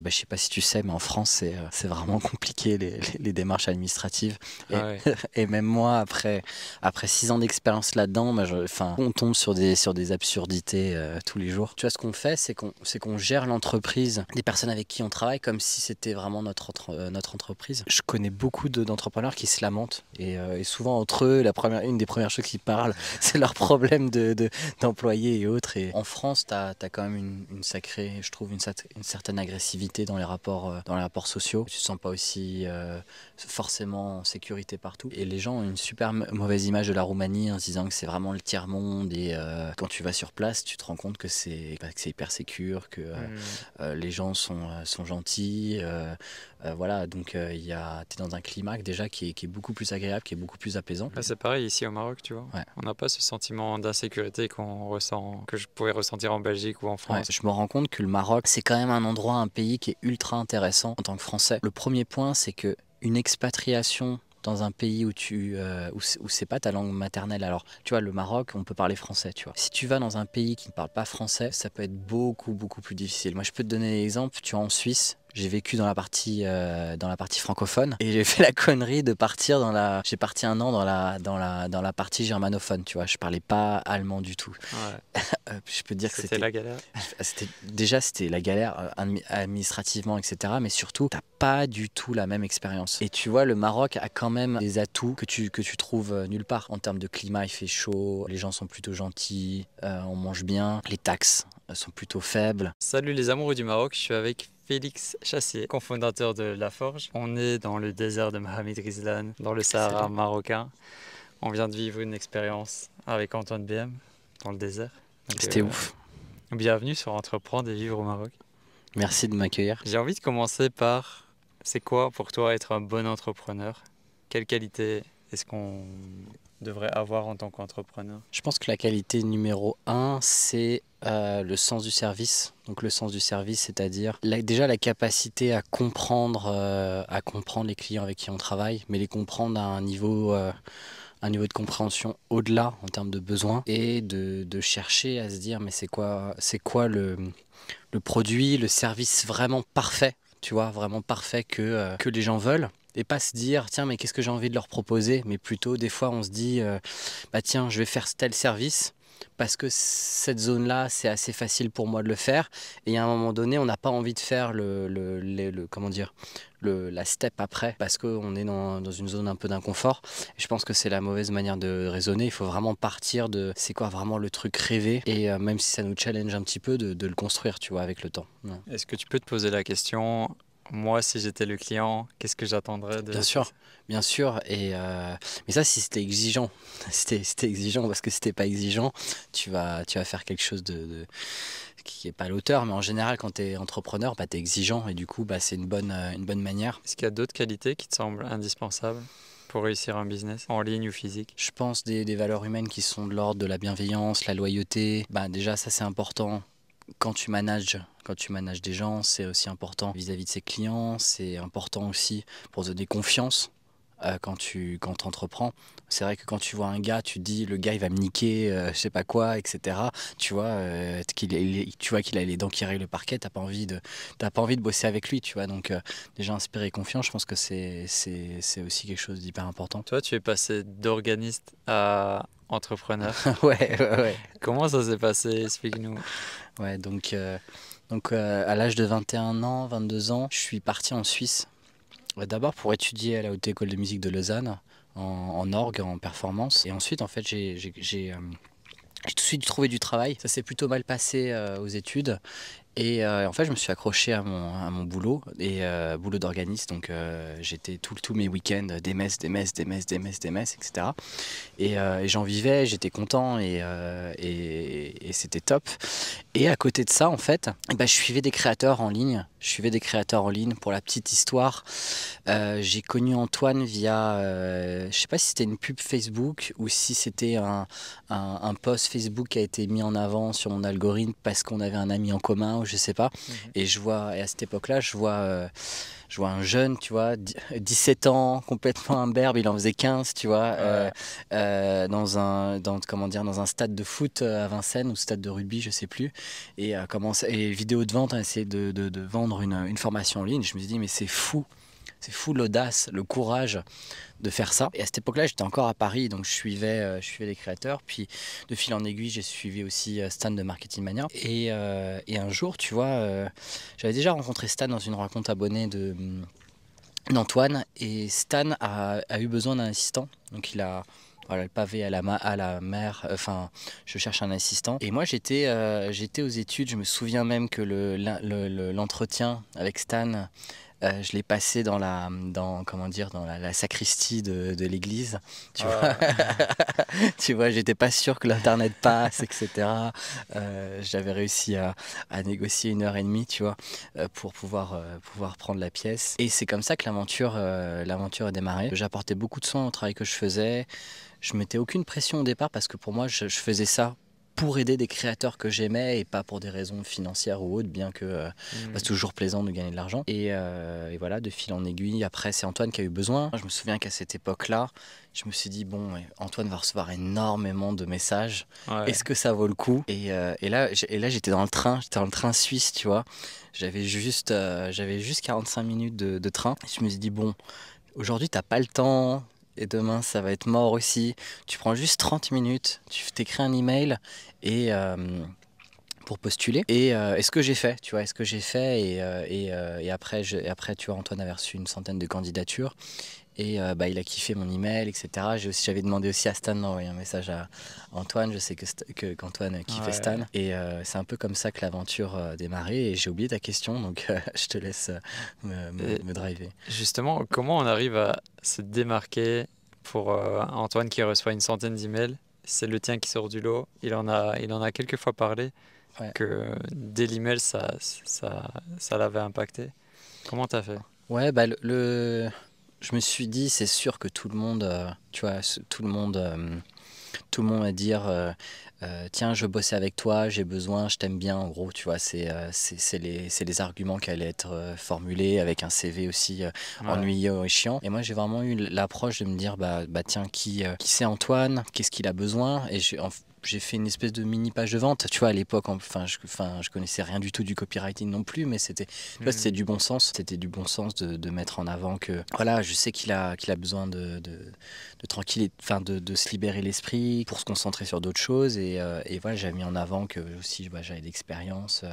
je sais pas si tu sais, mais en France, c'est vraiment compliqué les démarches administratives. Et, Ah ouais. et même moi, après 6 ans d'expérience là-dedans, enfin, on tombe sur des absurdités tous les jours. Tu vois, ce qu'on fait, c'est qu'on gère l'entreprise des personnes avec qui on travaille comme si c'était vraiment notre entreprise. Je connais beaucoup d'entrepreneurs qui se lamentent et souvent entre eux, une des premières choses qu'ils parlent, c'est leurs problèmes d'employés et autres. Et en France, tu as quand même une sacrée, je trouve, une certaine agressivité dans les rapports sociaux. Tu te sens pas aussi forcément en sécurité partout. Et les gens ont une super mauvaise image de la Roumanie en se disant que c'est vraiment le tiers-monde. Et quand tu vas sur place, tu te rends compte que c'est hyper sécure, que Hmm. les gens sont gentils. Voilà, donc t'es dans un climat déjà qui est beaucoup plus agréable, qui est beaucoup plus apaisant. Bah, c'est pareil ici au Maroc, tu vois. Ouais. On n'a pas ce sentiment d'insécurité qu'on ressent, que je pourrais ressentir en Belgique ou en Ouais, France. je me rends compte que le Maroc, c'est quand même un endroit, un pays qui est ultra intéressant en tant que Français. Le premier point, c'est que une expatriation dans un pays où c'est pas ta langue maternelle. Alors, tu vois, le Maroc, on peut parler français, tu vois. Si tu vas dans un pays qui ne parle pas français, ça peut être beaucoup, beaucoup plus difficile. Moi, je peux te donner l'exemple, tu vois, en Suisse, j'ai vécu dans la partie francophone et j'ai fait la connerie de partir j'ai parti un an dans la partie germanophone, tu vois. Je parlais pas allemand du tout. Ouais. Je peux te dire que C'était la galère. c'était la galère administrativement, etc. Mais surtout, t'as pas du tout la même expérience. Et tu vois, le Maroc a quand même des atouts que tu trouves nulle part. En termes de climat, il fait chaud, les gens sont plutôt gentils, on mange bien, les taxes sont plutôt faibles. Salut les amoureux du Maroc, je suis avec Félix Chassier, cofondateur de La Forge. On est dans le désert de Mohamed Ghizlan, dans le Sahara Salut. marocain. On vient de vivre une expérience avec Antoine BM dans le désert. Donc, C'était ouf. bienvenue sur Entreprendre et vivre au Maroc. Merci de m'accueillir. J'ai envie de commencer par, c'est quoi pour toi être un bon entrepreneur? Quelle qualité est-ce qu'on devrait avoir en tant qu'entrepreneur? Je pense que la qualité numéro un, c'est le sens du service. Donc le sens du service, c'est-à-dire déjà la capacité à comprendre les clients avec qui on travaille, mais les comprendre à un niveau de compréhension au-delà en termes de besoins et de chercher à se dire mais c'est quoi le produit, le service vraiment parfait, tu vois, vraiment parfait que les gens veulent. Et pas se dire, tiens, mais qu'est-ce que j'ai envie de leur proposer, mais plutôt, des fois, on se dit, bah tiens, je vais faire tel service parce que cette zone-là, c'est assez facile pour moi de le faire. Et à un moment donné, on n'a pas envie de faire comment dire, la step après parce qu'on est dans une zone un peu d'inconfort. Et je pense que c'est la mauvaise manière de raisonner. Il faut vraiment partir de c'est quoi vraiment le truc rêvé. Et même si ça nous challenge un petit peu, de le construire, tu vois, avec le temps. Ouais. Est-ce que tu peux te poser la question, moi si j'étais le client, qu'est-ce que j'attendrais Bien de sûr, cette... bien sûr. Mais ça, si c'était exigeant, c'était exigeant parce que si t'es pas exigeant, tu vas faire quelque chose qui est pas à l'auteur. Mais en général, quand tu es entrepreneur, bah, tu es exigeant et du coup, bah, c'est une bonne manière. Est-ce qu'il y a d'autres qualités qui te semblent indispensables pour réussir un business, en ligne ou physique? Je pense des valeurs humaines qui sont de l'ordre de la bienveillance, la loyauté. Bah, déjà, ça c'est important. Quand tu manages des gens, c'est aussi important vis-à-vis de ses clients. C'est important aussi pour se donner confiance. Quand entreprends. C'est vrai que quand tu vois un gars, tu te dis le gars il va me niquer, je sais pas quoi, etc. Tu vois, tu vois qu'il a les dents qui rayent le parquet, t'as pas envie de bosser avec lui, tu vois. Donc déjà inspirer confiance, je pense que c'est aussi quelque chose d'hyper important. Toi, tu es passé d'organiste à entrepreneur. Ouais, ouais, ouais. Comment ça s'est passé? Explique-nous. Ouais, donc à l'âge de 21 ans, 22 ans, je suis parti en Suisse. D'abord pour étudier à la Haute École de musique de Lausanne en orgue, en performance. Et ensuite, en fait, j'ai tout de suite trouvé du travail. Ça s'est plutôt mal passé aux études. Et en fait, je me suis accroché à mon boulot, et boulot d'organiste. Donc j'étais tous mes week-ends, des messes, des messes, des messes, des messes, des messes, etc. Et j'en vivais, j'étais content et c'était top. Et à côté de ça, en fait, bah, je suivais des créateurs en ligne. Je suivais des créateurs en ligne. Pour la petite histoire, j'ai connu Antoine via, je sais pas si c'était une pub Facebook ou si c'était un post Facebook qui a été mis en avant sur mon algorithme parce qu'on avait un ami en commun ou je sais pas. Mhm. Et et à cette époque-là, je vois un jeune, tu vois, 17 ans, complètement imberbe, il en faisait 15, tu vois, Ouais. dans un stade de foot à Vincennes ou stade de rugby, je sais plus, et vidéo de vente, essayer de vendre une formation en ligne. Je me suis dit, mais c'est fou l'audace, le courage de faire ça. Et à cette époque-là, j'étais encore à Paris, donc je suivais les créateurs. Puis de fil en aiguille, j'ai suivi aussi Stan de Marketing Mania. Et un jour, tu vois, j'avais déjà rencontré Stan dans une rencontre abonnée d'Antoine. Et Stan a eu besoin d'un assistant. Donc il a... Voilà, le pavé à la mer, enfin, je cherche un assistant. Et moi, j'étais aux études, je me souviens même que l'entretien avec Stan, je l'ai passé comment dire, dans la sacristie de l'église, tu vois. Ouais. Tu vois, j'étais pas sûr que l'internet passe, etc. J'avais réussi à négocier 1 heure et demie, tu vois, pour pouvoir prendre la pièce. Et c'est comme ça que l'aventure a démarré. J'apportais beaucoup de soin au travail que je faisais. Je mettais aucune pression au départ parce que pour moi, je faisais ça pour aider des créateurs que j'aimais et pas pour des raisons financières ou autres, bien que c'est toujours plaisant de gagner de l'argent. Et voilà, de fil en aiguille, après c'est Antoine qui a eu besoin. Je me souviens qu'à cette époque-là, je me suis dit, bon, ouais, Antoine va recevoir énormément de messages. Ouais. Est-ce que ça vaut le coup? Et là, j'étais dans le train suisse, tu vois. J'avais juste 45 minutes de train. Je me suis dit, bon, aujourd'hui, t'as pas le temps. Et demain, ça va être mort aussi. Tu prends juste 30 minutes, tu t'écris un email et pour postuler. Et ce que j'ai fait, tu vois, ce que j'ai fait. Et après, tu vois, Antoine avait reçu une centaine de candidatures. Et bah, il a kiffé mon email, etc. J'avais demandé aussi à Stan d'envoyer un message à Antoine. Je sais qu'Antoine kiffait Stan. Ouais. Et c'est un peu comme ça que l'aventure a démarré. Et j'ai oublié ta question, donc je te laisse Et me driver. justement, comment on arrive à se démarquer pour Antoine qui reçoit une centaine d'emails? C'est le tien qui sort du lot. Il en a quelques fois parlé Ouais. que dès l'email, ça l'avait impacté. Comment t'as fait? Ouais, bah je me suis dit, c'est sûr que tout le monde, tu vois, tout le monde va dire, tiens, je veux bosser avec toi, j'ai besoin, je t'aime bien, en gros, tu vois, c'est les arguments qui allaient être formulés avec un CV aussi Ouais. ennuyeux et chiant. Et moi, j'ai vraiment eu l'approche de me dire, bah tiens, qui c'est Antoine, qu'est-ce qu'il a besoin? Et j'ai fait une espèce de mini page de vente, tu vois, à l'époque, enfin, je connaissais rien du tout du copywriting non plus, mais tu vois, c'était du bon sens. C'était du bon sens de mettre en avant que, voilà, je sais qu'il a besoin de tranquille, enfin, de se libérer l'esprit pour se concentrer sur d'autres choses. Et voilà, j'avais mis en avant que aussi, bah, j'avais d'expérience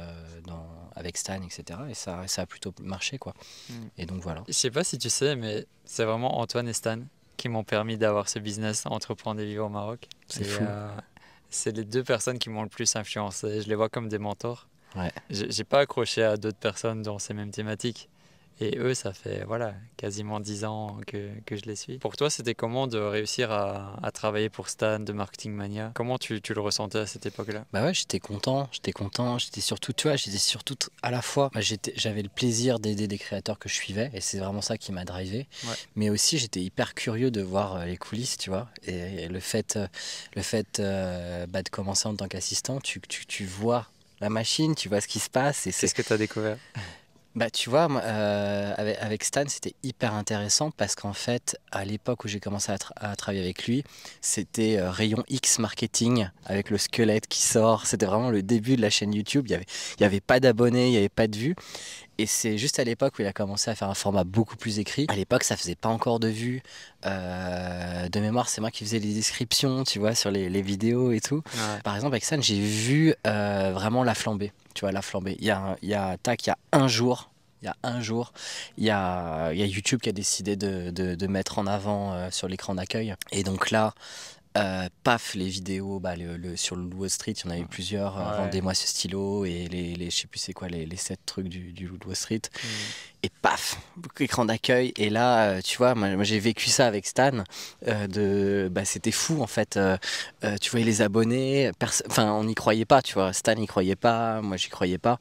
avec Stan, etc. Et ça a plutôt marché, quoi. Mm. Et donc voilà. Je sais pas si tu sais, mais c'est vraiment Antoine et Stan qui m'ont permis d'avoir ce business Entreprendre et vivre au Maroc. C'est Et fou. c'est les deux personnes qui m'ont le plus influencé. Je les vois comme des mentors. Ouais. J'ai pas accroché à d'autres personnes dans ces mêmes thématiques. Et eux, ça fait voilà, quasiment 10 ans que je les suis. Pour toi, c'était comment de réussir à travailler pour Stan, de Marketing Mania? Comment tu le ressentais à cette époque-là? Bah ouais, j'étais content, j'étais surtout, tu vois, j'étais surtout à la fois, bah, j'avais le plaisir d'aider des créateurs que je suivais, et c'est vraiment ça qui m'a drivé, Ouais. mais aussi j'étais hyper curieux de voir les coulisses, tu vois, et bah, de commencer en tant qu'assistant, tu vois la machine, tu vois ce qui se passe, et c'est, Qu'est-ce que tu as découvert? bah, tu vois, moi, avec Stan, c'était hyper intéressant parce qu'en fait, à l'époque où j'ai commencé à travailler avec lui, c'était rayon X marketing avec le squelette qui sort. C'était vraiment le début de la chaîne YouTube. Il y avait pas d'abonnés, il n'y avait pas de vues. Et c'est juste à l'époque où il a commencé à faire un format beaucoup plus écrit. À l'époque, ça faisait pas encore de vues. De mémoire, c'est moi qui faisais les descriptions, tu vois, sur les vidéos et tout. Ouais. Par exemple, avec Stan, j'ai vu vraiment la flambée. Tu vois, la flambée. Il y a un jour, il y a YouTube qui a décidé de mettre en avant sur l'écran d'accueil. Et donc là, paf, les vidéos, bah, sur le Wall Street, il y en avait plusieurs. Ouais. Vendez-moi ce stylo et je sais plus c'est quoi, les 7 trucs du Wall Street. Mm. Et paf, écran d'accueil. Et là, tu vois, moi j'ai vécu ça avec Stan. Bah, c'était fou en fait. Tu voyais les abonnés, enfin on n'y croyait pas, tu vois. Stan n'y croyait pas, moi j'y croyais pas.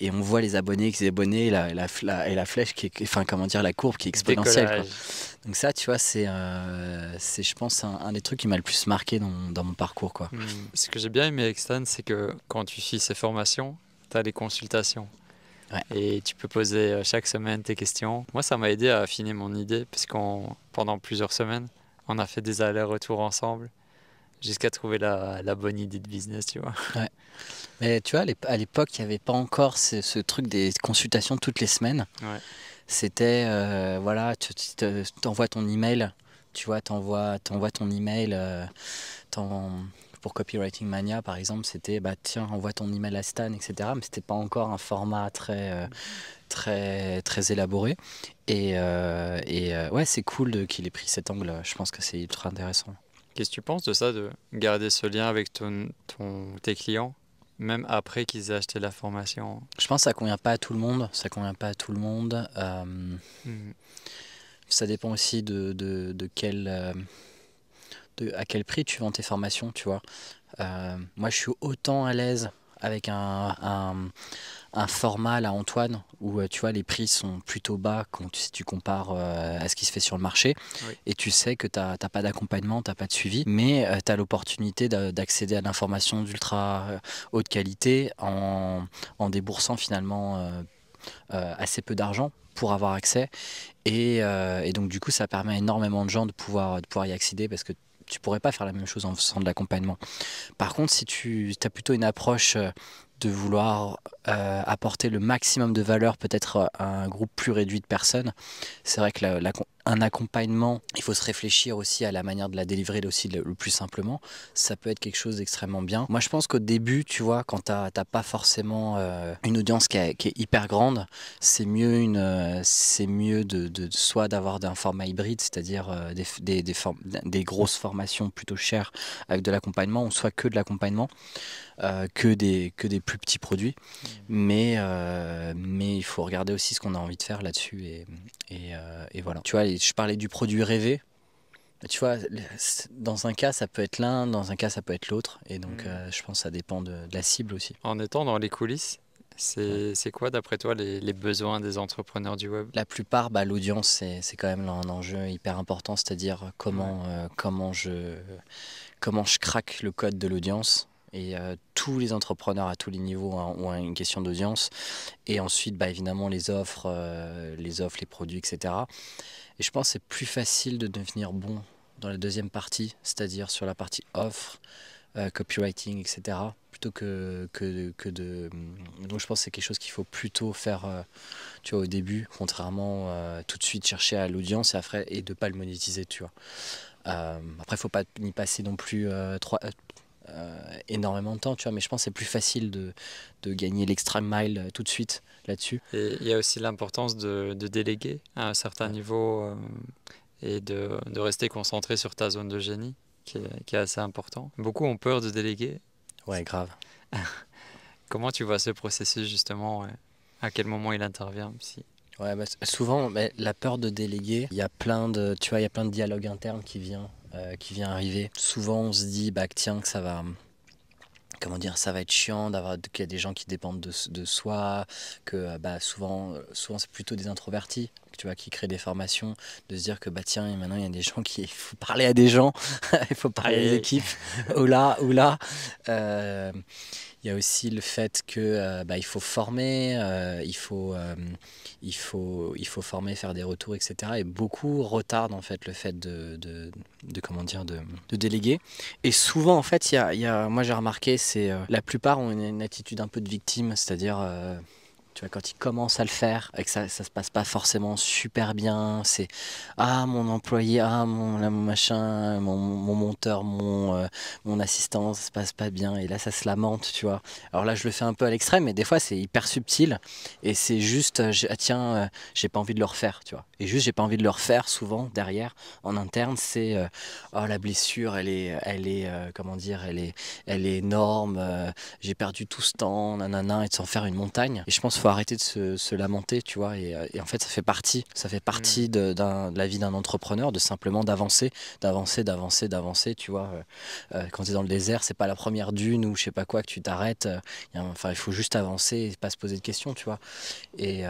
Et on voit les abonnés, et la flèche enfin comment dire, la courbe qui est exponentielle, quoi. Décollage. Donc ça, tu vois, c'est je pense un des trucs qui m'a le plus marqué dans mon parcours, quoi. Ce que j'ai bien aimé avec Stan, c'est que quand tu suis ses formations, tu as les consultations. Ouais. Et tu peux poser chaque semaine tes questions. Moi, ça m'a aidé à affiner mon idée, puisqu'on pendant plusieurs semaines, on a fait des allers-retours ensemble, jusqu'à trouver la bonne idée de business, tu vois. Ouais. Mais tu vois, à l'époque, il n'y avait pas encore ce truc des consultations toutes les semaines. Ouais. C'était, voilà, tu t'envoies ton email, tu vois, t'envoies ton email, pour Copywriting Mania, par exemple, c'était, bah tiens, envoie ton email à Stan, etc. Mais c'était pas encore un format très élaboré. Ouais, c'est cool qu'il ait pris cet angle. Je pense que c'est ultra intéressant. Qu'est-ce que tu penses de ça, de garder ce lien avec tes clients, même après qu'ils aient acheté la formation? Je pense que ça convient pas à tout le monde. Ça convient pas à tout le monde. Mhm. Ça dépend aussi de à quel prix tu vends tes formations, tu vois. Moi, je suis autant à l'aise avec un format là, Antoine, où tu vois les prix sont plutôt bas si tu compares à ce qui se fait sur le marché. Oui. Et tu sais que tu n'as pas d'accompagnement, tu n'as pas de suivi, mais tu as l'opportunité d'accéder à l'information d'ultra haute qualité en déboursant finalement assez peu d'argent pour avoir accès. Et donc du coup, ça permet à énormément de gens de pouvoir y accéder parce que tu pourrais pas faire la même chose en faisant de l'accompagnement. Par contre, si tu as plutôt une approche de vouloir apporter le maximum de valeur peut-être à un groupe plus réduit de personnes, c'est vrai que un accompagnement, il faut se réfléchir aussi à la manière de la délivrer aussi le plus simplement. Ça peut être quelque chose d'extrêmement bien. Moi, je pense qu'au début, tu vois, quand t'as pas forcément une audience qui est hyper grande, c'est mieux soit d'avoir un format hybride, c'est-à-dire des grosses formations plutôt chères avec de l'accompagnement, ou soit que de l'accompagnement, que des plus petits produits. Mais il faut regarder aussi ce qu'on a envie de faire là-dessus et voilà. Tu vois, je parlais du produit rêvé. Tu vois, dans un cas ça peut être l'un, dans un cas ça peut être l'autre, et donc je pense que ça dépend de la cible aussi. En étant dans les coulisses, Ouais. c'est quoi d'après toi les besoins des entrepreneurs du web? La plupart, bah, l'audience c'est quand même un enjeu hyper important, c'est-à-dire Ouais. comment je craque le code de l'audience. Et tous les entrepreneurs à tous les niveaux ont une question d'audience. Et ensuite, bah, évidemment, les offres, les produits, etc. Et je pense que c'est plus facile de devenir bon dans la deuxième partie, c'est-à-dire sur la partie offre, copywriting, etc. Plutôt que de... Donc je pense que c'est quelque chose qu'il faut plutôt faire tu vois, au début, contrairement tout de suite chercher à l'audience et de ne pas le monétiser, tu vois. Après, il ne faut pas y passer non plus énormément de temps, tu vois, mais je pense que c'est plus facile de gagner l'extra mile tout de suite là-dessus. Et il y a aussi l'importance de déléguer à un certain Ouais. niveau et de rester concentré sur ta zone de génie, qui est assez important. Beaucoup ont peur de déléguer. Ouais, grave. Comment tu vois ce processus justement, ouais? À quel moment il intervient si... Ouais, bah, souvent, bah, la peur de déléguer, il y a tu vois, il y a plein de dialogues internes qui vient arriver. Souvent, on se dit, bah, tiens, que ça va, comment dire, ça va être chiant qu'il y a des gens qui dépendent de soi, que bah, souvent c'est plutôt des introvertis, tu vois, qui créent des formations, de se dire que bah tiens, et maintenant il y a des gens il faut parler à des gens, il faut parler à Aïe, des aïe. équipes, ou là, ou là. Euh, il y a aussi le fait que bah, il faut former, il faut former, faire des retours, etc. Et beaucoup retardent en fait le fait comment dire, de déléguer. Et souvent en fait, moi j'ai remarqué, c'est la plupart ont une attitude un peu de victime, c'est-à-dire tu vois, quand ils commencent à le faire et que ça se passe pas forcément super bien, c'est mon employé, mon machin, mon monteur, mon assistant, ça se passe pas bien, et là ça se lamente, tu vois. Alors là je le fais un peu à l'extrême, mais des fois c'est hyper subtil et c'est juste, j'ai pas envie de le refaire, tu vois. Et juste j'ai pas envie de le refaire, souvent derrière en interne c'est oh, la blessure elle est comment dire, elle est énorme, j'ai perdu tout ce temps, nanana, et de s'en faire une montagne. Et je pense qu'il faut arrêter de se lamenter, tu vois. Et en fait, ça fait partie de la vie d'un entrepreneur, de simplement d'avancer, tu vois. Quand tu es dans le désert, c'est pas la première dune ou je sais pas quoi que tu t'arrêtes. Enfin, il faut juste avancer et pas se poser de questions, tu vois. Et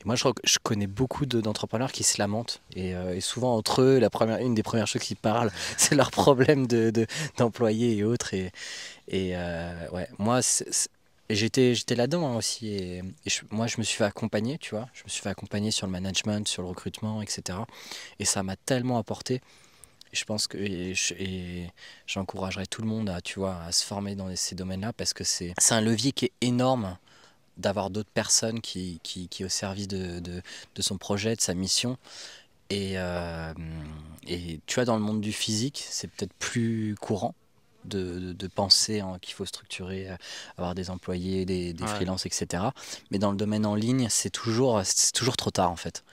moi, je connais beaucoup d'entrepreneurs qui se lamentent. Et souvent, entre eux, une des premières choses qu'ils parlent, c'est leurs problèmes d'employés et autres. Et ouais, moi, Et j'étais là-dedans hein, aussi. Moi, je me suis fait accompagner, tu vois. Je me suis fait accompagner sur le management, sur le recrutement, etc. Et ça m'a tellement apporté. Et je pense que j'encouragerais tout le monde à, tu vois, à se former dans ces domaines-là parce que c'est un levier qui est énorme d'avoir d'autres personnes qui est au service de son projet, de sa mission. Et, euh, et tu vois, dans le monde du physique, c'est peut-être plus courant de penser qu'il faut structurer, avoir des employés, des Ouais. freelances, etc. Mais dans le domaine en ligne, c'est toujours trop tard en fait.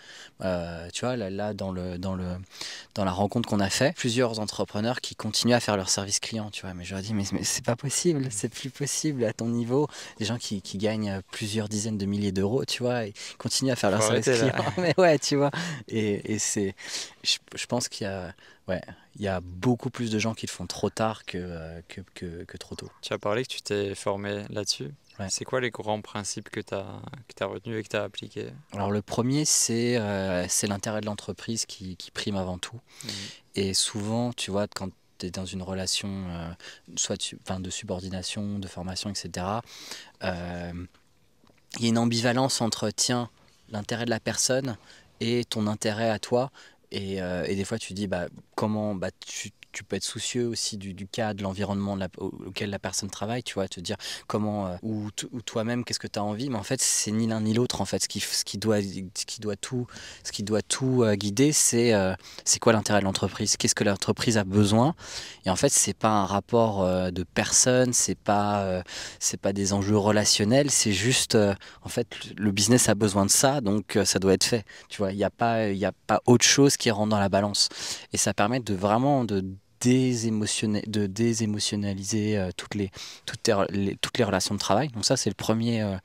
Tu vois, là dans la rencontre qu'on a fait, plusieurs entrepreneurs qui continuent à faire leur service client, tu vois. Mais je leur dis, mais c'est pas possible, c'est plus possible à ton niveau. Des gens qui gagnent plusieurs dizaines de milliers d'euros, tu vois, et continuent à faire leur Faut service arrêter client. là. Mais ouais, tu vois. Je pense qu'il y a, ouais, il y a beaucoup plus de gens qui le font trop tard que trop tôt. Tu as parlé que tu t'es formé là-dessus. Ouais. C'est quoi les grands principes que tu as retenus et que tu as appliqués? Alors le premier, c'est l'intérêt de l'entreprise qui prime avant tout. Mhm. Et souvent, tu vois, quand tu es dans une relation enfin, de subordination, de formation, etc., euh, il y a une ambivalence entre, tiens, l'intérêt de la personne et ton intérêt à toi. Et des fois, tu dis, bah, comment tu peux être soucieux aussi du cas, de l'environnement auquel la personne travaille, tu vois, te dire comment, ou toi-même, qu'est-ce que tu as envie. Mais en fait, c'est ni l'un ni l'autre, en fait. Ce qui doit tout guider, c'est quoi l'intérêt de l'entreprise? Qu'est-ce que l'entreprise a besoin? Et en fait, c'est pas un rapport de personne, c'est pas des enjeux relationnels, c'est juste, en fait, le business a besoin de ça, donc ça doit être fait. Tu vois, il y a pas autre chose qui rentre dans la balance. Et ça permet de vraiment de désémotionnaliser toutes les relations de travail. Donc ça, c'est le premier,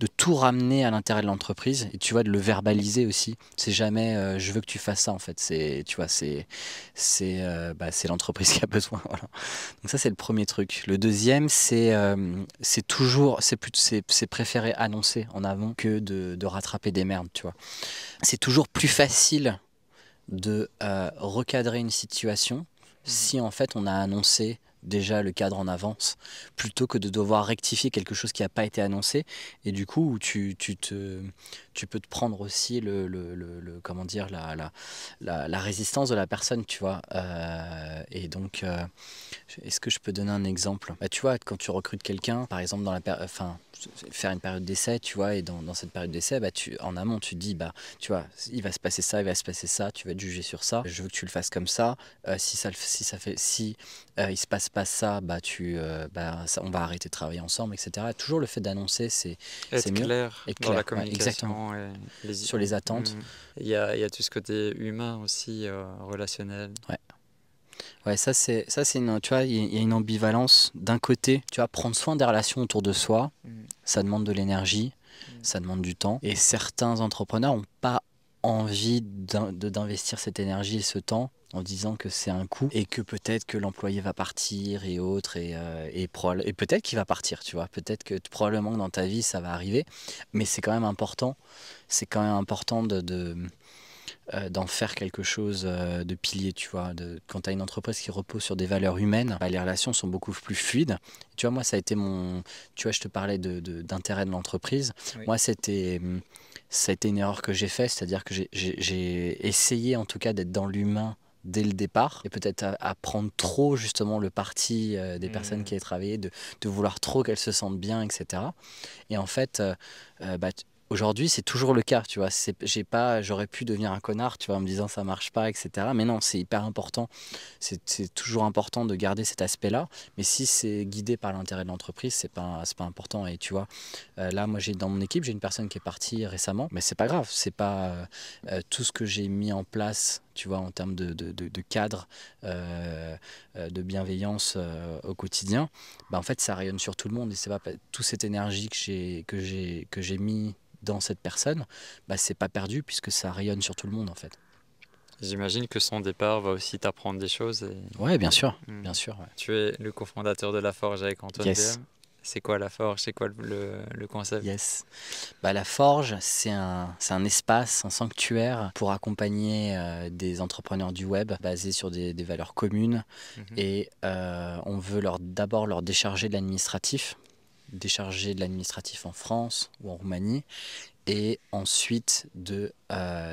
de tout ramener à l'intérêt de l'entreprise et tu vois, de le verbaliser aussi. C'est jamais je veux que tu fasses ça en fait. Tu vois, c'est l'entreprise qui a besoin. Voilà. Donc ça, c'est le premier truc. Le deuxième, c'est toujours, c'est préférer annoncer en avant que de rattraper des merdes, tu vois. C'est toujours plus facile de recadrer une situation si en fait on a annoncé déjà le cadre en avance plutôt que de devoir rectifier quelque chose qui n'a pas été annoncé et du coup tu peux te prendre aussi comment dire la résistance de la personne, tu vois. Et donc est-ce que je peux donner un exemple? Bah, tu vois, quand tu recrutes quelqu'un, par exemple, enfin, faire une période d'essai, tu vois, et dans cette période d'essai, bah, en amont, tu te dis, bah, tu vois, il va se passer ça, il va se passer ça, tu vas être jugé sur ça, je veux que tu le fasses comme ça. Si il se passe pas ça, bah, on va arrêter de travailler ensemble, etc. Toujours le fait d'annoncer, c'est Être mieux. clair Être dans la clair, ouais, exactement. communication et Sur les attentes. Mhm. Il y a tout ce côté humain aussi, relationnel. Ouais. Ouais, tu vois, il y a une ambivalence. D'un côté, tu vois, prendre soin des relations autour de soi, Mhm. ça demande de l'énergie, ça demande du temps. Et certains entrepreneurs n'ont pas envie d'investir cette énergie et ce temps en disant que c'est un coût et que peut-être que l'employé va partir et autres et peut-être qu'il va partir, tu vois. Peut-être que probablement que dans ta vie ça va arriver, mais c'est quand même important. C'est quand même important d'en faire quelque chose de pilier, tu vois. Quand tu as une entreprise qui repose sur des valeurs humaines, bah, les relations sont beaucoup plus fluides. Tu vois, moi, ça a été Tu vois, je te parlais d'intérêt de l'entreprise. Oui. Moi, ça a été une erreur que j'ai faite, c'est-à-dire que j'ai essayé, en tout cas, d'être dans l'humain dès le départ et peut-être à prendre trop justement le parti des personnes qui avaient travaillé, de vouloir trop qu'elles se sentent bien, etc. Et en fait, bah, aujourd'hui, c'est toujours le cas, tu vois. J'aurais pu devenir un connard, tu vois, en me disant ça marche pas, etc. Mais non, c'est hyper important. C'est toujours important de garder cet aspect-là. Mais si c'est guidé par l'intérêt de l'entreprise, c'est pas important. Et tu vois, là, moi, dans mon équipe, j'ai une personne qui est partie récemment, mais c'est pas grave. C'est pas tout ce que j'ai mis en place, tu vois, en termes de cadre, de bienveillance au quotidien. Bah, en fait, ça rayonne sur tout le monde et c'est pas toute cette énergie que j'ai mis dans cette personne, bah, c'est pas perdu puisque ça rayonne sur tout le monde en fait. J'imagine que son départ va aussi t'apprendre des choses. Ouais, bien sûr, Mhm. bien sûr. Ouais. Tu es le cofondateur de La Forge avec Antoine Yes, BM. C'est quoi La Forge? C'est quoi le concept? yes. Bah, la Forge, c'est un espace, un sanctuaire pour accompagner des entrepreneurs du web basés sur des valeurs communes Mhm. et on veut d'abord leur décharger de l'administratif. décharger de l'administratif en France ou en Roumanie et ensuite de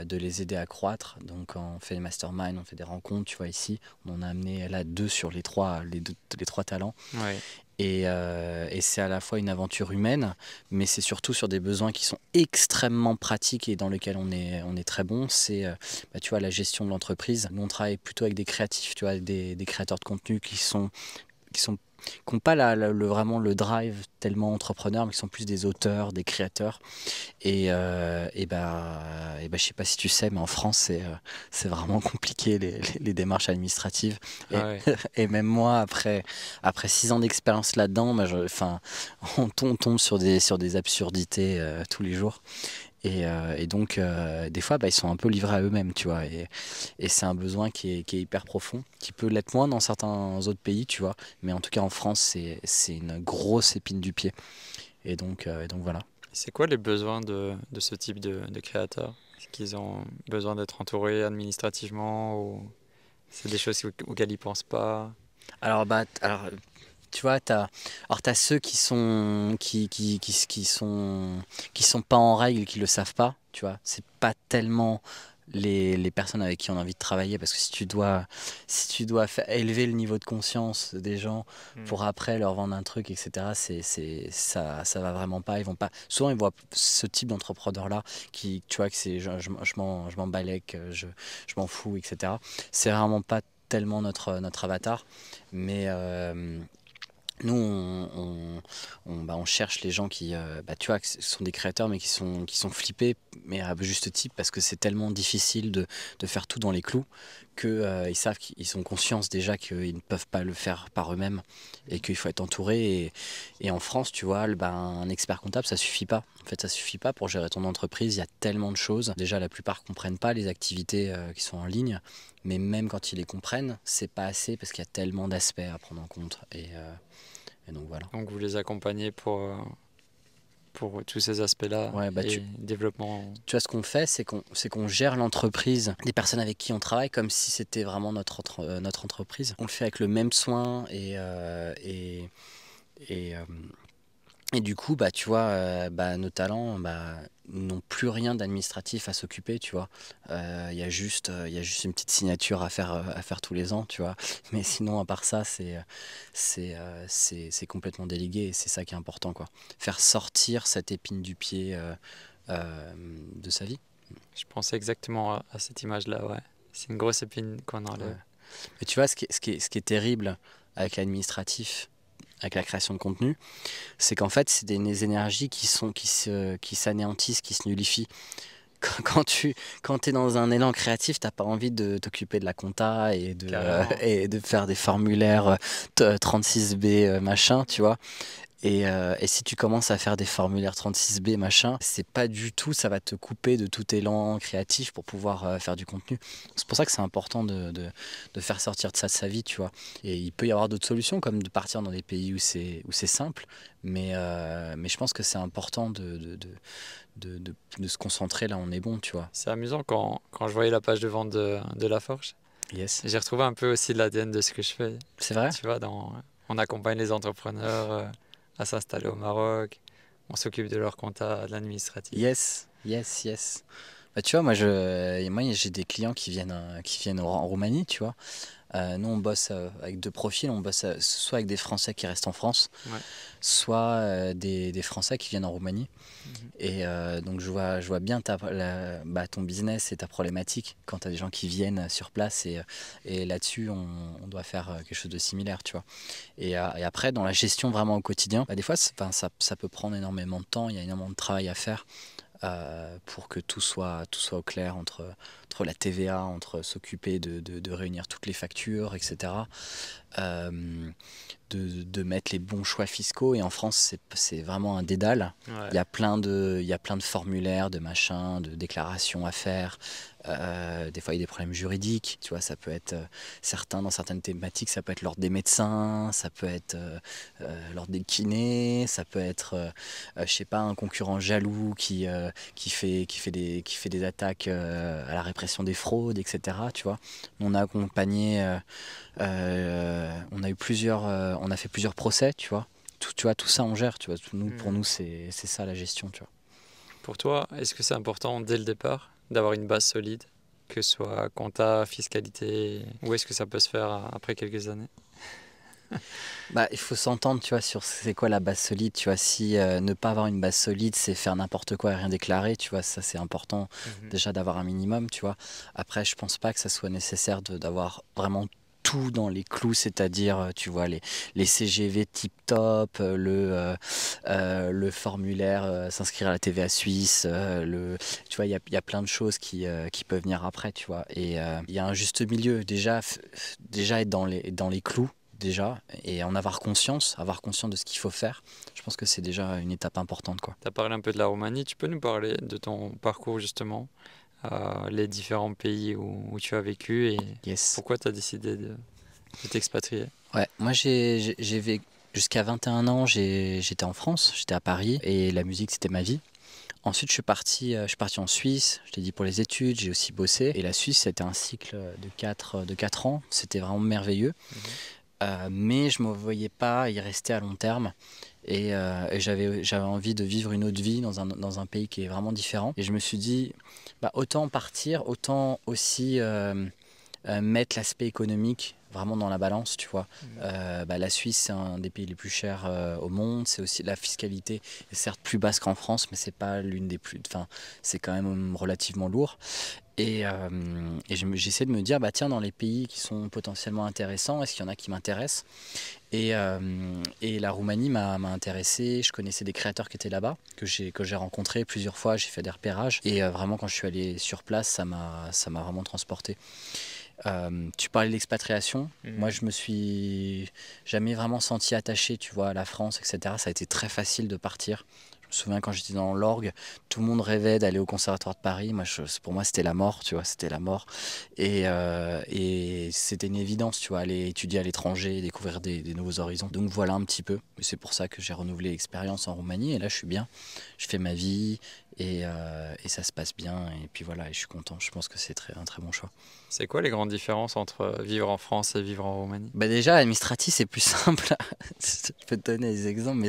les aider à croître. Donc on fait les masterminds, on fait des rencontres, tu vois ici, on en a amené là 2 sur les trois talents. Ouais. Et c'est à la fois une aventure humaine, mais c'est surtout sur des besoins qui sont extrêmement pratiques et dans lesquels on est très bon. C'est tu vois, la gestion de l'entreprise. Nous, on travaille plutôt avec des créatifs, tu vois, des créateurs de contenu qui sont qui n'ont pas vraiment le drive tellement entrepreneur, mais qui sont plus des auteurs, des créateurs. Je sais pas si tu sais, mais en France, c'est vraiment compliqué les démarches administratives. Et, Ah ouais. et même moi, après 6 ans d'expérience là-dedans, on tombe sur des absurdités tous les jours. Et donc, des fois, ils sont un peu livrés à eux-mêmes, tu vois. Et c'est un besoin qui est hyper profond, qui peut l'être moins dans certains autres pays, tu vois. Mais en tout cas, en France, c'est une grosse épine du pied. Et donc voilà. C'est quoi les besoins de ce type de créateurs? Est-ce qu'ils ont besoin d'être entourés administrativement ou c'est des choses auxquelles ils pensent pas? Alors, tu vois, t'as ceux qui sont pas en règle, qui le savent pas, tu vois. C'est pas tellement les personnes avec qui on a envie de travailler, parce que si tu dois élever le niveau de conscience des gens Hmm. pour après leur vendre un truc, etc., ça va vraiment pas. Ils vont pas. Souvent, ils voient ce type d'entrepreneur-là qui, tu vois, que c'est je m'en balèque, je m'en fous, etc. C'est vraiment pas tellement notre avatar, mais nous, on cherche les gens qui, tu vois, que ce sont des créateurs, mais qui sont flippés, mais à juste titre, parce que c'est tellement difficile de faire tout dans les clous, qu'ils savent qu'ils ont conscience déjà qu'ils ne peuvent pas le faire par eux-mêmes, et qu'il faut être entouré. Et en France, tu vois, un expert comptable, ça suffit pas. En fait, ça suffit pas pour gérer ton entreprise. Il y a tellement de choses. Déjà, la plupart comprennent pas les activités qui sont en ligne, mais même quand ils les comprennent, c'est pas assez, parce qu'il y a tellement d'aspects à prendre en compte. Et donc voilà. Donc vous les accompagnez pour tous ces aspects-là Ouais, et développement. tu vois, ce qu'on fait, c'est qu'on gère l'entreprise des personnes avec qui on travaille comme si c'était vraiment notre entreprise. On le fait avec le même soin et, euh, et du coup, tu vois, nos talents n'ont plus rien d'administratif à s'occuper, tu vois. Il y a juste une petite signature à faire tous les ans, tu vois. Mais sinon, à part ça, c'est complètement délégué et c'est ça qui est important, quoi. Faire sortir cette épine du pied de sa vie. Je pensais exactement à cette image-là, ouais. C'est une grosse épine qu'on Ouais. enlève. Mais tu vois, ce qui est terrible avec l'administratif, avec la création de contenu, c'est qu'en fait, c'est des énergies qui s'anéantissent, qui se nullifient. Quand tu es dans un élan créatif, t'as pas envie de t'occuper de la compta Carrément. et de faire des formulaires 36B machin, tu vois. Et si tu commences à faire des formulaires 36B machin, c'est pas du tout, ça va te couper de tout élan créatif pour pouvoir faire du contenu. C'est pour ça que c'est important de faire sortir de ça de sa vie, tu vois. Et il peut y avoir d'autres solutions, comme de partir dans des pays où c'est simple, mais je pense que c'est important de se concentrer là où on est bon, tu vois. C'est amusant quand je voyais la page de vente de La Forge. Yes. J'ai retrouvé un peu aussi l'ADN de ce que je fais. C'est vrai? Tu vois, on accompagne les entrepreneurs à s'installer au Maroc. On s'occupe de leur compta, de l'administratif. Yes, yes, yes. Tu vois, moi j'ai des clients qui viennent en Roumanie, tu vois. Nous, on bosse avec 2 profils. On bosse soit avec des Français qui restent en France, Ouais. soit des Français qui viennent en Roumanie. Mhm. Et donc, je vois bien ton business et ta problématique quand tu as des gens qui viennent sur place. Et là-dessus, on doit faire quelque chose de similaire, tu vois. Et après, dans la gestion vraiment au quotidien, des fois, ça peut prendre énormément de temps. Il y a énormément de travail à faire pour que tout soit au clair entre la TVA, entre s'occuper de réunir toutes les factures, etc. euh, de mettre les bons choix fiscaux. Et en France, c'est vraiment un dédale. Ouais. Il y a plein de formulaires, de machins, de déclarations à faire. Des fois, il y a des problèmes juridiques. Tu vois, ça peut être dans certaines thématiques, ça peut être l'ordre des médecins, ça peut être l'ordre des kinés, ça peut être, je sais pas, un concurrent jaloux qui fait des attaques à la répression des fraudes, etc. Tu vois, on a accompagné. On a fait plusieurs procès, tu vois, tu vois, tout ça on gère, tu vois. Pour Mhm. nous, c'est ça la gestion, tu vois. Pour toi, est-ce que c'est important dès le départ d'avoir une base solide, que ce soit compta, fiscalité, ou est-ce que ça peut se faire après quelques années? Bah, il faut s'entendre, tu vois, sur c'est quoi la base solide, tu vois. Si ne pas avoir une base solide, c'est faire n'importe quoi et rien déclarer, tu vois, ça c'est important Mhm. déjà d'avoir un minimum, tu vois. Après, je pense pas que ça soit nécessaire d'avoir vraiment tout dans les clous, c'est-à-dire, tu vois, les CGV tip-top, le formulaire, s'inscrire à la TVA suisse, tu vois, il y a plein de choses qui peuvent venir après, tu vois. Et il y a un juste milieu, déjà, déjà être dans les clous déjà, et en avoir conscience de ce qu'il faut faire, je pense que c'est déjà une étape importante, quoi. Tu as parlé un peu de la Roumanie, tu peux nous parler de ton parcours justement, les différents pays où tu as vécu et Yes. pourquoi tu as décidé de t'expatrier? Ouais, moi j'ai vécu jusqu'à 21 ans, j'étais en France, j'étais à Paris, et la musique c'était ma vie. Ensuite, je suis parti en Suisse, je t'ai dit pour les études, j'ai aussi bossé. Et la Suisse, c'était un cycle de 4 ans, c'était vraiment merveilleux. Mhm. Mais je ne me voyais pas y rester à long terme. Et j'avais envie de vivre une autre vie dans un pays qui est vraiment différent. Et je me suis dit, bah, autant partir, autant aussi mettre l'aspect économique vraiment dans la balance, tu vois. Mhm. Bah, la Suisse, c'est un des pays les plus chers au monde. C'est aussi la fiscalité est certes plus basse qu'en France, mais c'est pas l'une des plus. Enfin, c'est quand même relativement lourd. Et j'essaie de me dire, bah tiens, dans les pays qui sont potentiellement intéressants, est-ce qu'il y en a qui m'intéressent? Et la Roumanie m'a intéressé. Je connaissais des créateurs qui étaient là-bas, que j'ai rencontrés plusieurs fois. J'ai fait des repérages. Et vraiment, quand je suis allé sur place, ça m'a vraiment transporté. Tu parlais de l'expatriation. Moi, Mhm. je me suis jamais vraiment senti attaché, tu vois, à la France, etc. Ça a été très facile de partir. Je me souviens quand j'étais dans l'orgue, tout le monde rêvait d'aller au Conservatoire de Paris. Pour moi, c'était la mort, tu vois, c'était la mort. Et c'était une évidence, tu vois, aller étudier à l'étranger, découvrir des nouveaux horizons. Donc voilà un petit peu. Et c'est pour ça que j'ai renouvelé l'expérience en Roumanie. Et là, je suis bien. Je fais ma vie et ça se passe bien. Et puis voilà, et je suis content. Je pense que c'est un très bon choix. C'est quoi les grandes différences entre vivre en France et vivre en Roumanie? Bah déjà, administratif, c'est plus simple. Je peux te donner des exemples,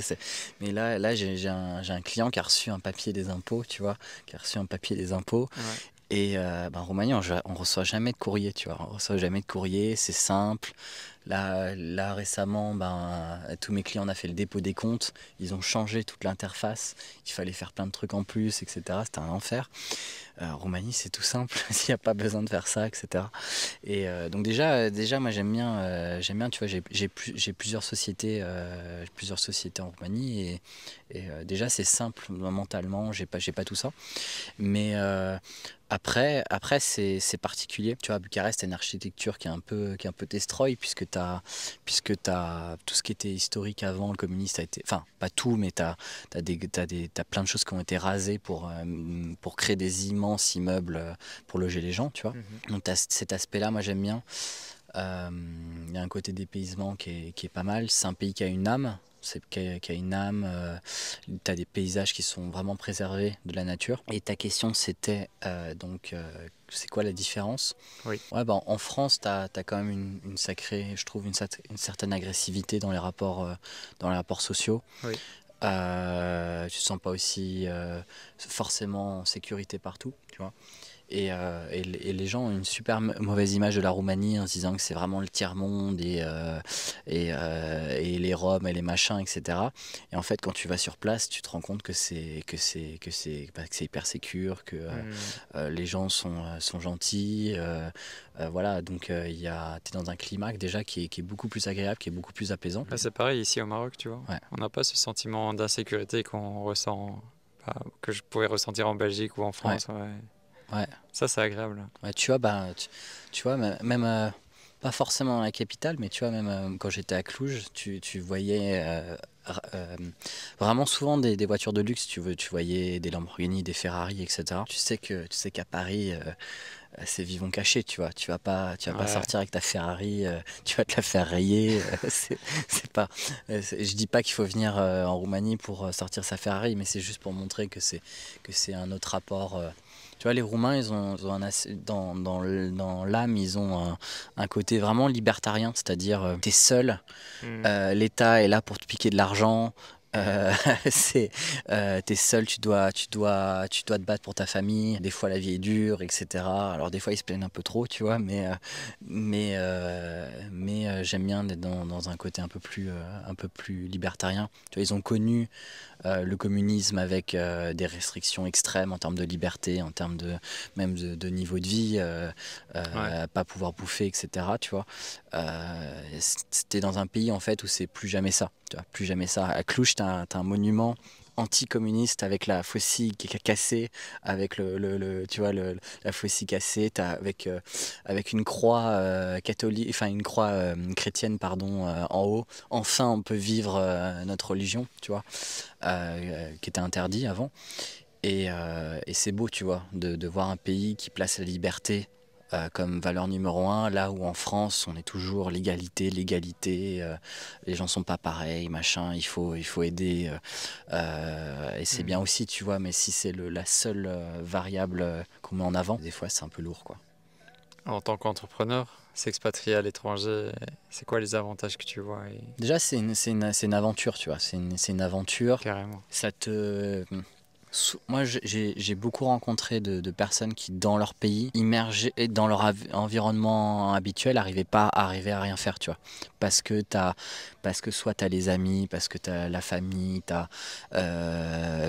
mais là j'ai un client qui a reçu un papier des impôts, tu vois, qui a reçu un papier des impôts. Ouais. Et bah, en Roumanie, on reçoit jamais de courrier, tu vois. On reçoit jamais de courrier, c'est simple. Là récemment, ben, tous mes clients, on a fait le dépôt des comptes. Ils ont changé toute l'interface. Il fallait faire plein de trucs en plus, etc. C'était un enfer. En Roumanie, c'est tout simple. Il n'y a pas besoin de faire ça, etc. Et donc déjà, moi j'aime bien, tu vois, j'ai plusieurs sociétés en Roumanie déjà c'est simple mentalement, j'ai pas tout ça. Mais après c'est particulier. Tu vois, Bucarest, c'est une architecture qui est un peu destroy puisque t'as tout ce qui était historique avant le communiste a été, enfin pas tout, mais t'as plein de choses qui ont été rasées pour créer des immenses immeubles pour loger les gens, tu vois. Mhm. Donc t'as cet aspect-là, moi j'aime bien. Il y a un côté dépaysement qui est pas mal. C'est un pays qui a une âme. Qui a une âme. Tu as des paysages qui sont vraiment préservés de la nature. Et ta question, c'était c'est quoi la différence? Oui. Ouais, bah, en France, tu as quand même une sacrée, je trouve, une certaine agressivité dans les rapports sociaux. Oui. Tu te sens pas aussi forcément en sécurité partout, tu vois. Et les gens ont une super mauvaise image de la Roumanie en se disant que c'est vraiment le tiers-monde et les Roms et les machins, etc. Et en fait, quand tu vas sur place, tu te rends compte que c'est hyper sécure, que Mhm. les gens sont gentils. Voilà, donc t'es dans un climat déjà qui est beaucoup plus agréable, qui est beaucoup plus apaisant. Bah, c'est pareil ici au Maroc, tu vois. Ouais. On n'a pas ce sentiment d'insécurité qu'on ressent, bah, que je pourrais ressentir en Belgique ou en Ouais, France. Ouais. ouais. Ça, c'est agréable. Ouais, tu vois, bah, tu vois, même pas forcément dans la capitale, mais tu vois, même quand j'étais à Cluj, tu voyais vraiment souvent des voitures de luxe. Tu voyais des Lamborghini, des Ferrari, etc. Tu sais qu'à Paris, c'est vivons cachés, tu vois. Tu vas pas Ouais. sortir avec ta Ferrari, tu vas te la faire rayer. C'est pas. Je dis pas qu'il faut venir en Roumanie pour sortir sa Ferrari, mais c'est juste pour montrer que c'est un autre rapport. Tu vois, les Roumains, ils ont dans l'âme, ils ont un côté vraiment libertarien, c'est-à-dire t'es seul, l'État est là pour te piquer de l'argent. Euh, c'est, t'es seul, tu dois te battre pour ta famille. Des fois, la vie est dure, etc. Alors, des fois, ils se plaignent un peu trop, tu vois, mais j'aime bien être dans un côté un peu plus libertarien. Tu vois, ils ont connu le communisme avec des restrictions extrêmes en termes de liberté, en termes même de niveau de vie, Ouais. pas pouvoir bouffer, etc. Tu vois, c'était dans un pays en fait où c'est plus jamais ça. Tu vois, plus jamais ça. À Cluj, t'as un monument anticommuniste avec la faucille qui est cassée, avec tu vois, la faucille cassée, avec une croix catholique, enfin une croix chrétienne, pardon, en haut. Enfin, on peut vivre notre religion, tu vois, qui était interdit avant. Et c'est beau, tu vois, de voir un pays qui place la liberté comme valeur numéro un, là où en France, on est toujours l'égalité, l'égalité, les gens sont pas pareils, machin, il faut aider. Et c'est bien Mhm. aussi, tu vois, mais si c'est la seule variable qu'on met en avant, des fois, c'est un peu lourd, quoi. En tant qu'entrepreneur, s'expatrier à l'étranger, c'est quoi les avantages que tu vois Déjà, c'est une aventure, tu vois, c'est une aventure. carrément. Ça te, Moi, j'ai beaucoup rencontré de personnes qui, dans leur pays, immergées dans leur environnement habituel, arrivaient à rien faire, tu vois. Parce que parce que soit t'as les amis, parce que t'as la famille,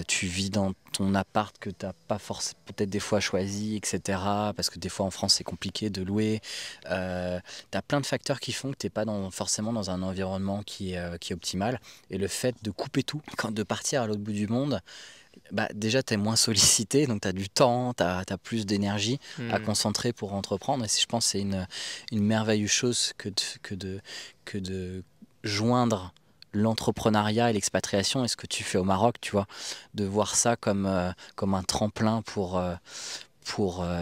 tu vis dans ton appart que t'as pas forcément, peut-être des fois choisi, etc. Parce que des fois en France c'est compliqué de louer. T'as plein de facteurs qui font que t'es pas forcément dans un environnement qui est optimal. Et le fait de couper tout, de partir à l'autre bout du monde, bah, déjà, tu es moins sollicité, donc tu as du temps, tu as plus d'énergie à Mhm. concentrer pour entreprendre. Et je pense que c'est une merveilleuse chose que de joindre l'entrepreneuriat et l'expatriation et ce que tu fais au Maroc, tu vois, de voir ça comme un tremplin pour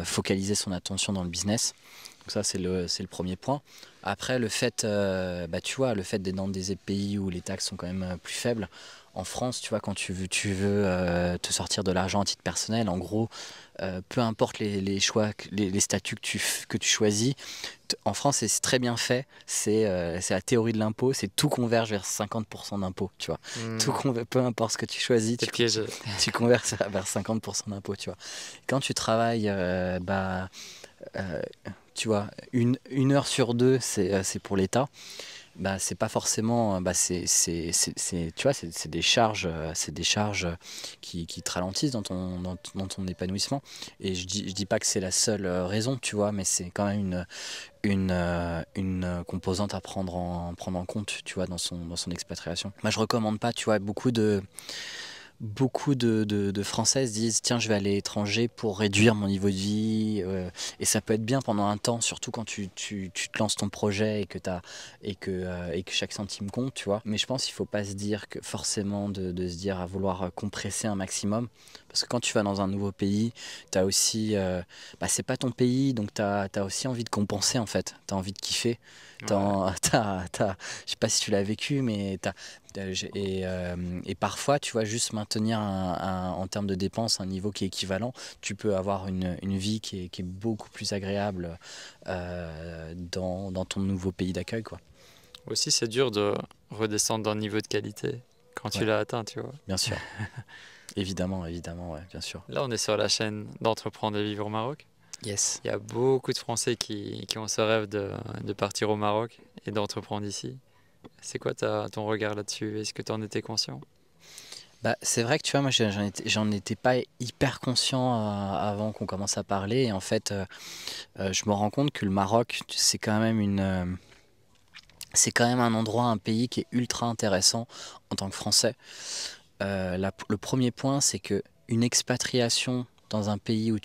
focaliser son attention dans le business. Donc ça, c'est le premier point. Après, bah, tu vois, le fait d'être dans des pays où les taxes sont quand même plus faibles. En France, tu vois, quand tu veux te sortir de l'argent à titre personnel, en gros, peu importe les choix, les statuts que tu choisis, en France, c'est très bien fait. C'est la théorie de l'impôt, c'est tout converge vers 50% d'impôt, tu vois. Mhm. Peu importe ce que tu choisis, T'es piégé. tu converges vers 50% d'impôt, tu vois. Quand tu travailles, euh, tu vois, une heure sur deux, c'est pour l'État. Bah, c'est pas forcément, bah, tu vois, c'est des charges qui te ralentissent dans ton épanouissement. Et je dis pas que c'est la seule raison, tu vois, mais c'est quand même une composante à prendre en compte, tu vois, dans son expatriation. Moi, je recommande pas, tu vois, beaucoup de Françaises disent tiens je vais aller à l'étranger pour réduire mon niveau de vie et ça peut être bien pendant un temps surtout quand tu te lances ton projet et que chaque centime compte tu vois mais je pense qu'il faut pas se dire que forcément de se dire à vouloir compresser un maximum parce que quand tu vas dans un nouveau pays t'as aussi bah, c'est pas ton pays donc t'as aussi envie de compenser en fait t'as envie de kiffer Ouais. je sais pas si tu l'as vécu mais et parfois, tu vois, juste maintenir en termes de dépenses un niveau qui est équivalent, tu peux avoir une vie qui est beaucoup plus agréable dans ton nouveau pays d'accueil, quoi. Aussi, c'est dur de redescendre d'un niveau de qualité quand tu Ouais, l'as atteint, tu vois. bien sûr. Évidemment, évidemment, ouais, bien sûr. Là, on est sur la chaîne d'entreprendre et vivre au Maroc. Yes. Il y a beaucoup de Français qui ont ce rêve de partir au Maroc et d'entreprendre ici. C'est quoi ton regard là-dessus? Est-ce que tu en étais conscient? Bah, c'est vrai que tu vois, moi j'en étais pas hyper conscient avant qu'on commence à parler. Et en fait, je me rends compte que le Maroc, c'est quand même un endroit, un pays qui est ultra intéressant en tant que Français. Le premier point, c'est que une expatriation dans un pays où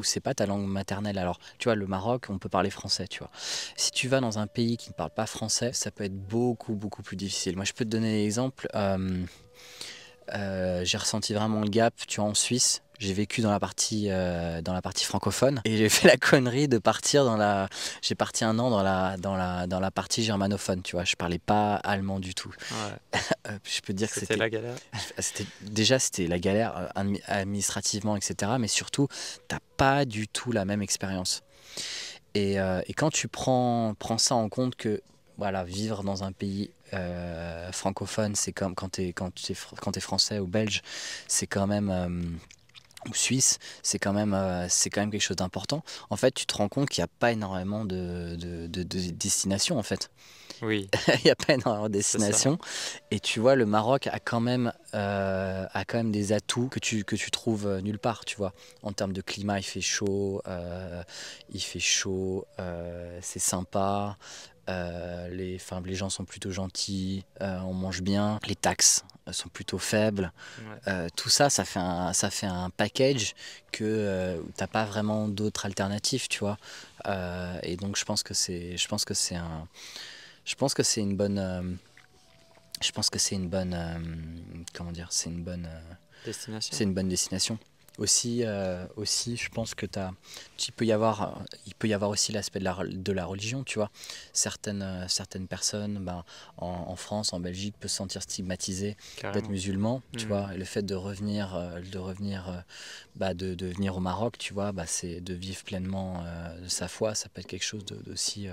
c'est pas ta langue maternelle. Alors, tu vois, le Maroc, on peut parler français, tu vois. Si tu vas dans un pays qui ne parle pas français, ça peut être beaucoup plus difficile. Moi, je peux te donner l'exemple. J'ai ressenti vraiment le gap, tu vois, en Suisse. J'ai vécu dans la partie francophone et j'ai fait la connerie de partir j'ai parti un an dans la partie germanophone, tu vois. Je parlais pas allemand du tout. Ouais. Je peux te dire que C'était la galère. c'était la galère administrativement, etc. Mais surtout, t'as pas du tout la même expérience. Et quand tu prends ça en compte que voilà, vivre dans un pays francophone, c'est comme quand t'es français ou belge, c'est quand même ou suisse, c'est quand même quelque chose d'important. En fait, tu te rends compte qu'il n'y a pas énormément de destinations en fait. Oui, Il n'y a pas énormément de c'est ça. destinations. Et tu vois, le Maroc a quand même des atouts que tu trouves nulle part, tu vois. En termes de climat, c'est sympa. Les gens sont plutôt gentils, on mange bien, les taxes sont plutôt faibles. Ouais. Tout ça, ça fait un package où t'as pas vraiment d'autres alternatives, tu vois. Et donc je pense que c'est une bonne, comment dire, Destination. c'est une bonne destination. Aussi, je pense que il peut y avoir aussi l'aspect de la religion, tu vois. Certaines personnes, ben, en France, en Belgique, peuvent se sentir stigmatisées d'être Carrément. musulmans, tu Hmm. vois. Et le fait de venir au Maroc, tu vois, bah, c'est de vivre pleinement de sa foi, ça peut être quelque chose d'aussi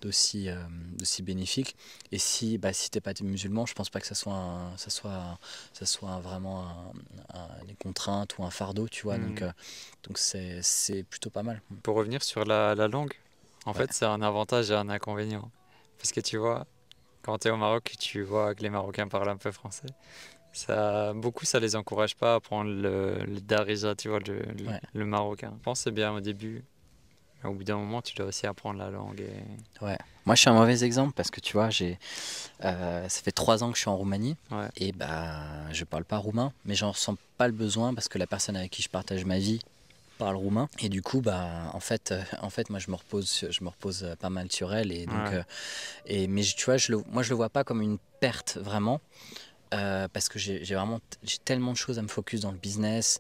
d'aussi bénéfique. Et si t'es pas musulman, je pense pas que ça soit vraiment une contrainte ou un fardeau, tu vois. Hmm. Donc c'est plutôt pas mal. Pour revenir sur la langue, en Ouais, fait, c'est un avantage et un inconvénient. Parce que tu vois, quand tu es au Maroc, tu vois que les Marocains parlent un peu français. Beaucoup, ça les encourage pas à apprendre le darija, tu vois, ouais, le marocain. Je pense que c'est bien au début, mais au bout d'un moment, tu dois aussi apprendre la langue. ouais. Moi, je suis un mauvais exemple parce que tu vois, ça fait 3 ans que je suis en Roumanie Ouais. et je parle pas roumain, mais j'en ressens pas le besoin parce que la personne avec qui je partage ma vie parle roumain et du coup en fait moi je me repose pas mal sur elle et donc Ouais. mais tu vois moi je le vois pas comme une perte vraiment parce que j'ai tellement de choses à me focus dans le business.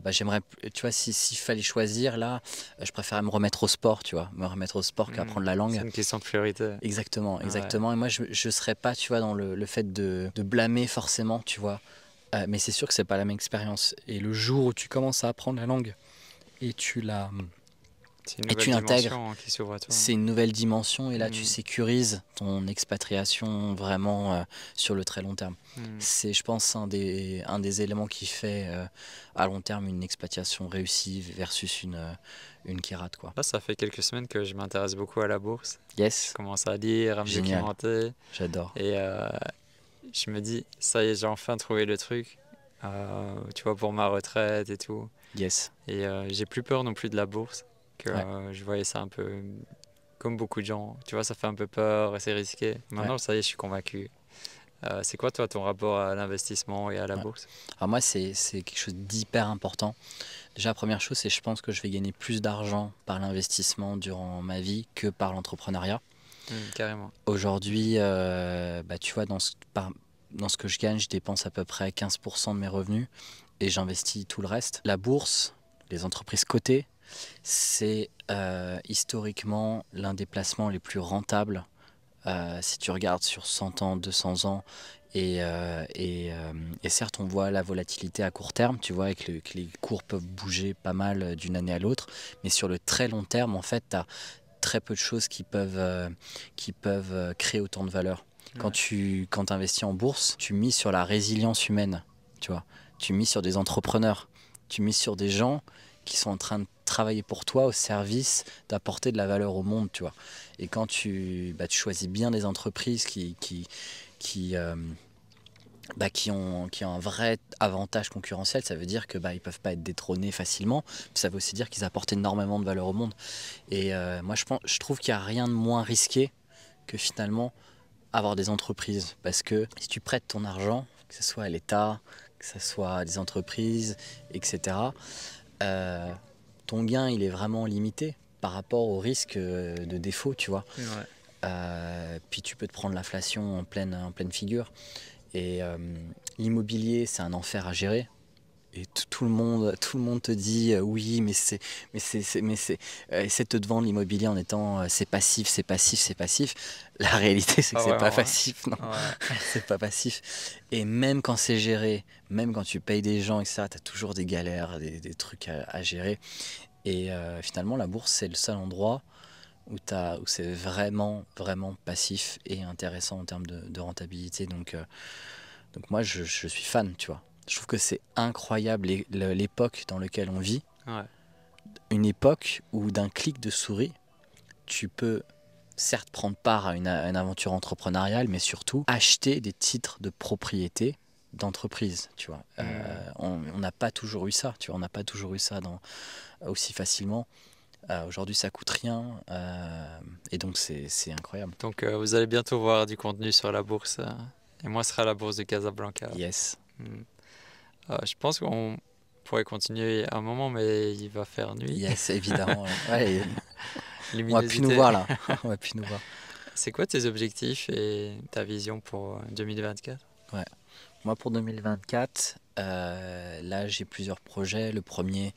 J'aimerais, tu vois, s'il fallait choisir là, je préférerais me remettre au sport, tu vois, me remettre au sport Hmm. qu'apprendre la langue. C'est une question de priorité. Exactement, Ouais. exactement. Et moi, je serais pas, tu vois, dans le fait de blâmer forcément, tu vois. Mais c'est sûr que c'est pas la même expérience. Et le jour où tu commences à apprendre la langue et C'est une et nouvelle tu l'intègres, dimension qui s'ouvre à toi. c'est une nouvelle dimension et là tu Hmm. sécurises ton expatriation vraiment sur le très long terme. Hmm. C'est, je pense, un des éléments qui fait à long terme une expatriation réussie versus une qui rate, quoi. Là, ça fait quelques semaines que je m'intéresse beaucoup à la bourse. Je Yes, commence à lire, à me génial, documenter. j'adore. Et je me dis, ça y est, j'ai enfin trouvé le truc. Tu vois, pour ma retraite et tout. Yes, Et j'ai plus peur non plus de la bourse. Que ouais, je voyais ça un peu comme beaucoup de gens. Tu vois, ça fait un peu peur et c'est risqué. ouais, Maintenant, ça y est, je suis convaincu. C'est quoi, toi, ton rapport à l'investissement et à la ouais. bourse? Alors moi, c'est quelque chose d'hyper important. Déjà, première chose, c'est je pense que je vais gagner plus d'argent par l'investissement durant ma vie que par l'entrepreneuriat. Carrément. Aujourd'hui, tu vois, dans ce que je gagne, je dépense à peu près 15% de mes revenus et j'investis tout le reste. La bourse, les entreprises cotées, c'est historiquement l'un des placements les plus rentables si tu regardes sur 100 ans, 200 ans. Et certes, on voit la volatilité à court terme, tu vois, et que les cours peuvent bouger pas mal d'une année à l'autre. Mais sur le très long terme, en fait, tu as très peu de choses qui peuvent créer autant de valeur. Ouais. Quand investis en bourse, tu mises sur la résilience humaine, tu vois. Tu mises sur des entrepreneurs, tu mises sur des gens qui sont en train de travailler pour toi au service d'apporter de la valeur au monde, tu vois. Et quand tu choisis bien des entreprises qui, euh, qui ont un vrai avantage concurrentiel, ça veut dire que ils peuvent pas être détrônés facilement. Ça veut aussi dire qu'ils apportent énormément de valeur au monde. Et moi, je trouve qu'il n'y a rien de moins risqué que finalement avoir des entreprises. Parce que si tu prêtes ton argent, que ce soit à l'État, que ce soit à des entreprises, etc., euh, ton gain, il est vraiment limité par rapport au risque de défaut, tu vois. Ouais. Puis tu peux te prendre l'inflation en pleine figure. Et l'immobilier, c'est un enfer à gérer. et tout le monde te dit oui, essaie de te vendre l'immobilier en étant c'est passif, c'est passif, c'est passif. La réalité, c'est que Pas c'est pas vraiment, ouais. passif, non, Ouais. c'est pas passif. Et même quand c'est géré, même quand tu payes des gens, etc., tu as toujours des galères, des trucs à gérer. Et finalement, la bourse, c'est le seul endroit où c'est vraiment, vraiment passif et intéressant en termes de rentabilité. Donc moi, je suis fan, tu vois. Je trouve que c'est incroyable l'époque dans laquelle on vit. Ouais. Une époque où d'un clic de souris, tu peux certes prendre part à une aventure entrepreneuriale, mais surtout acheter des titres de propriété d'entreprise, tu vois. On n'a pas toujours eu ça, tu vois. On n'a pas toujours eu ça aussi facilement. Aujourd'hui, ça coûte rien. Et donc, c'est incroyable. Donc vous allez bientôt voir du contenu sur la bourse. Et moi, ce sera la bourse de Casablanca. Yes. Hmm. Je pense qu'on pourrait continuer un moment, mais il va faire nuit. Yes, évidemment. Ouais, on va plus nous Luminosité. voir là. On va plus nous voir. C'est quoi tes objectifs et ta vision pour 2024? Ouais. Moi, pour 2024, là, j'ai plusieurs projets. Le premier,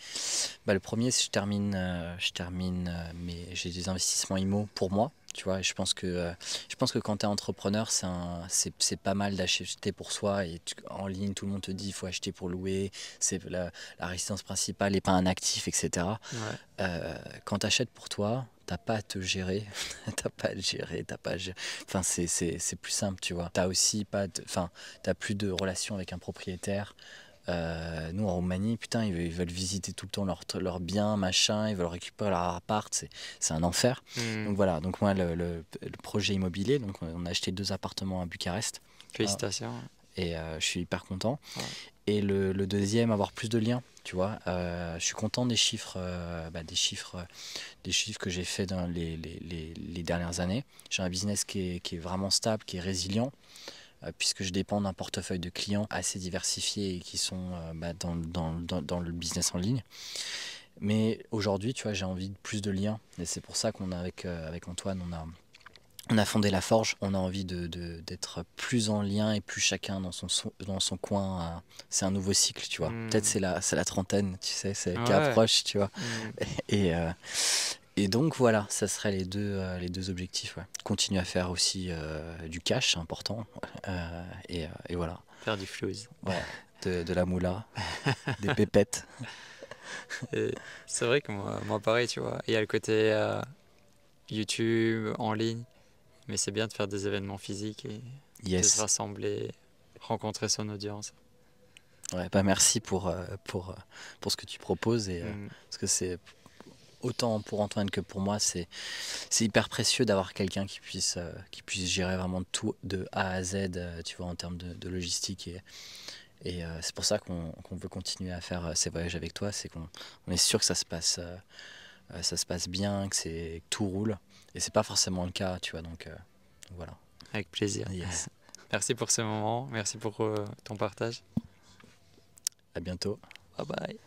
c'est j'ai des investissements IMO pour moi. Tu vois, et je pense que quand tu es entrepreneur, c'est pas mal d'acheter pour soi. Et en ligne, tout le monde te dit il faut acheter pour louer. La résidence principale n'est pas un actif, etc. Ouais. Quand tu achètes pour toi, t'as pas à te gérer, t'as pas à te gérer, t'as pas à gérer. Enfin, c'est plus simple, tu vois. T'as aussi pas, enfin, t'as plus de relation avec un propriétaire. Nous en Roumanie, putain, ils veulent visiter tout le temps leurs biens, machin, ils veulent récupérer leur appart, c'est un enfer. Donc voilà, donc moi le projet immobilier, donc on a acheté 2 appartements à Bucarest. Félicitations. Et je suis hyper content. Ouais. Et le deuxième, avoir plus de liens, tu vois. Je suis content des chiffres, des chiffres que j'ai fait dans les dernières années. J'ai un business qui est vraiment stable, qui est résilient, puisque je dépends d'un portefeuille de clients assez diversifiés et qui sont dans le business en ligne. Mais aujourd'hui, tu vois, j'ai envie de plus de liens. Et c'est pour ça qu'on a avec Antoine, on a fondé La Forge, on a envie d'être plus en lien et plus chacun dans son coin. C'est un nouveau cycle, tu vois. Peut-être c'est la trentaine, tu sais, c'est qui Ouais. approche, tu vois. Hmm. Et, euh, et donc voilà, ça serait les deux objectifs. Ouais. Continuer à faire aussi du cash, c'est important. Et voilà. Faire du flouze. Ouais. De la moula, des pépettes. Et c'est vrai que moi pareil, tu vois. Il y a le côté YouTube, en ligne, mais c'est bien de faire des événements physiques et de se Yes. rassembler, rencontrer son audience. Ouais, bah merci pour ce que tu proposes. Parce que c'est autant pour Antoine que pour moi, c'est hyper précieux d'avoir quelqu'un qui puisse gérer vraiment tout de A à Z, tu vois, en termes de logistique. Et c'est pour ça qu'on veut continuer à faire ces voyages avec toi. C'est qu'on est sûr que ça se passe bien, que tout roule. Et c'est pas forcément le cas, tu vois. Donc voilà. Avec plaisir. Yes. Merci pour ce moment, merci pour ton partage. À bientôt. Bye bye.